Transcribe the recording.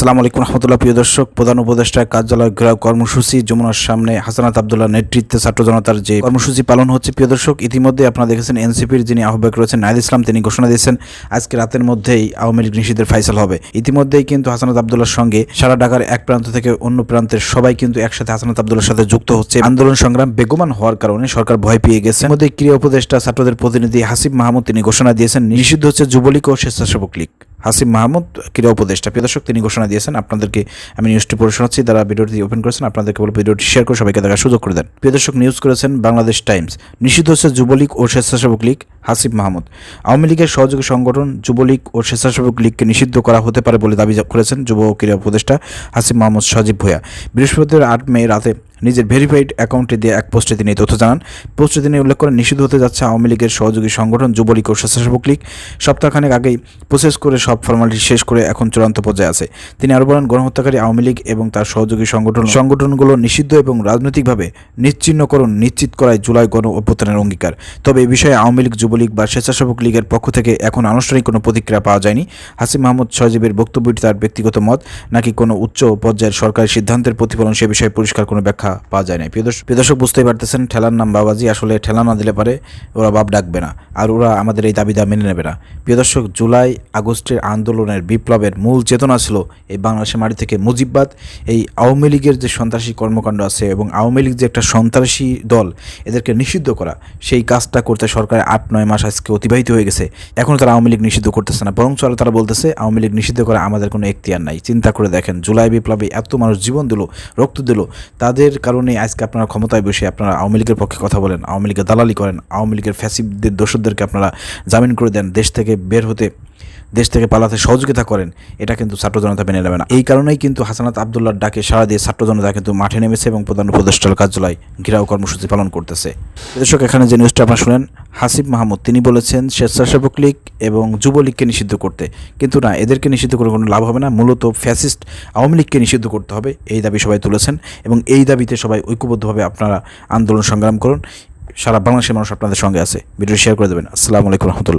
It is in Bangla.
আসসালামু আলাইকুম রহমতুল্লাহ। প্রিয় দর্শক, প্রধান উপদেষ্টা কার্যালয় ঘেরাও কর্মসূচি, যমুনার সামনে হাসানাত আব্দুল্লাহ নেতৃত্বে ছাত্র জনতার যে কর্মসূচি পালন হচ্ছে। প্রিয় দর্শক, ইতিমধ্যে আপনারা দেখেছেন এনসিপির যিনি আহ্বায়ক রয়েছেন নাহিদ ইসলাম, তিনি ঘোষণা দিয়েছেন আজকে রাতের মধ্যেই আওয়ামী লীগ নিষিদ্ধের ফাইসাল হবে। ইতিমধ্যেই কিন্তু হাসানাত আব্দুল্লাহর সঙ্গে সারা ঢাকার এক প্রান্ত থেকে অন্য প্রান্তের সবাই কিন্তু একসাথে হাসানাত আব্দুল্লাহর সাথে যুক্ত হচ্ছে। আন্দোলন সংগ্রাম বেগমান হওয়ার কারণে সরকার ভয় পেয়ে গেছে। মধ্যে ক্রীড়া উপদেষ্টা ছাত্রদের প্রতিনিধি হাসিব মাহমুদ তিনি ঘোষণা দিয়েছেন নিষিদ্ধ হচ্ছে যুবলীগ ও স্বেচ্ছাসেবক লীগ। হাসিব মাহমুদ ক্রীড়া উপদেষ্টা, প্রিয় দর্শক, তিনি ঘোষণা দিয়েছেন। আপনাদেরকে আমি নিউজটি পড়ে শোনাচ্ছি, যারা ভিডিওটি ওপেন করেছেন আপনাদেরকে বলব ভিডিওটি শেয়ার করে সবাইকে দেখার সুযোগ করে দেন। প্রিয় দর্শক, নিউজ করেছেন বাংলাদেশ টাইমস। নিষিদ্ধ হচ্ছে যুবলীগ ও স্বেচ্ছাসেবক লীগ। হাসিব মাহমুদ, আওয়ামী লীগের সহযোগী সংগঠন যুবলীগ ও স্বেচ্ছাসেবক লীগকে নিষিদ্ধ করা হতে পারে বলে দাবি করেছেন যুব ও ক্রীড়া উপদেষ্টা হাসিব মাহমুদ সজীব ভূঁইয়া। বৃহস্পতিবার 8 মে রাতে নিজের ভেরিফাইড অ্যাকাউন্টে দিয়ে এক পোস্টে তিনি এই তথ্য জানান। পোস্টে তিনি উল্লেখ করেন নিষিদ্ধ হতে যাচ্ছে আওয়ামী লীগের সহযোগী সংগঠন যুবলীগ ও স্বেচ্ছাসেবক লীগ। সপ্তাহখানেক আগেই প্রসেস করে সব ফর্মালিটি শেষ করে এখন চূড়ান্ত পর্যায়ে আছে। তিনি আরও বলেন গণহত্যাকারী আওয়ামী লীগ এবং তার সহযোগী সংগঠনগুলো নিষিদ্ধ এবং রাজনৈতিকভাবে নিশ্চিহ্নকরণ নিশ্চিত করায় জুলাই গণ অভ্যুত্থানের অঙ্গীকার। তবে এ বিষয়ে আওয়ামী লীগ, যুবলীগ বা স্বেচ্ছাসেবক লীগের পক্ষ থেকে এখন আনুষ্ঠানিক কোনো প্রতিক্রিয়া পাওয়া যায়নি। হাসিব মাহমুদ সজীবের বক্তব্যটি তার ব্যক্তিগত মত নাকি কোনো উচ্চ পর্যায়ের সরকারি সিদ্ধান্তের প্রতিফলন সে বিষয়ে পরিষ্কার কোনো ব্যাখ্যা পাওয়া যায় না। প্রিয় দর্শক, বুঝতেই পারতেছেন ঠেলার নাম বাবাজি। আসলে ঠেলা না দিলে পারে ওরা বাপ ডাকবে না, আর ওরা আমাদের এই দাবি মেনে নেবে না। প্রিয় দর্শক, জুলাই আগস্টের আন্দোলনের বিপ্লবের মূল চেতনা ছিল এই বাংলাদেশের মাটি থেকে মুজিববাদ। এই আওয়ামী লীগের যে সন্ত্রাসী কর্মকাণ্ড আছে এবং আওয়ামী লীগ যে একটা সন্ত্রাসী দল, এদেরকে নিষিদ্ধ করা, সেই কাজটা করতে সরকারের 8-9 মাস আজকে অতিবাহিত হয়ে গেছে। এখনও তারা আওয়ামী লীগ নিষিদ্ধ করতেছে না, বরং তারা বলতেছে আওয়ামী লীগ নিষিদ্ধ করা আমাদের কোনো এখতিয়ার নাই। চিন্তা করে দেখেন, জুলাই বিপ্লবে এত মানুষ জীবন দিল, রক্ত দিল, তাদের কারণে আজকে আপনারা ক্ষমতায় বসে আপনারা আওয়ামী লীগের পক্ষে কথা বলেন, আওয়ামী লীগের দালালি করেন, আওয়ামী লীগের ফ্যাসিস্টদের দোষরদেরকে আপনারা জামিন করে দেন, দেশ থেকে পালাতে সহযোগিতা করেন। এটা কিন্তু ছাত্র জনতা মেনে নেবে না। এই কারণেই কিন্তু হাসানাত আব্দুল্লাহর ডাকে সাড়া দিয়ে ছাত্র জনতা কিন্তু মাঠে নেমেছে এবং প্রধান উপদেষ্টার কার্যালয় ঘেরাও কর্মসূচি পালন করতেছে। দর্শক, এখানে যে নিউজটা আপনারা শুনেন, হাসিব মাহমুদ তিনি বলেছেন স্বেচ্ছাসেবক লীগ এবং যুবলীগকে নিষিদ্ধ করতে, কিন্তু না, এদেরকে নিষিদ্ধ করে কোনো লাভ হবে না। মূলত ফ্যাসিস্ট আওয়ামী লীগকে নিষিদ্ধ করতে হবে, এই দাবি সবাই তুলেছেন এবং এই দাবিতে সবাই ঐক্যবদ্ধভাবে আপনারা আন্দোলন সংগ্রাম করুন। সারা বাংলাদেশের মানুষ আপনাদের সঙ্গে আছে। ভিডিও শেয়ার করে দেবেন। আসসালামু আলাইকুম রহমতুল্লাহ।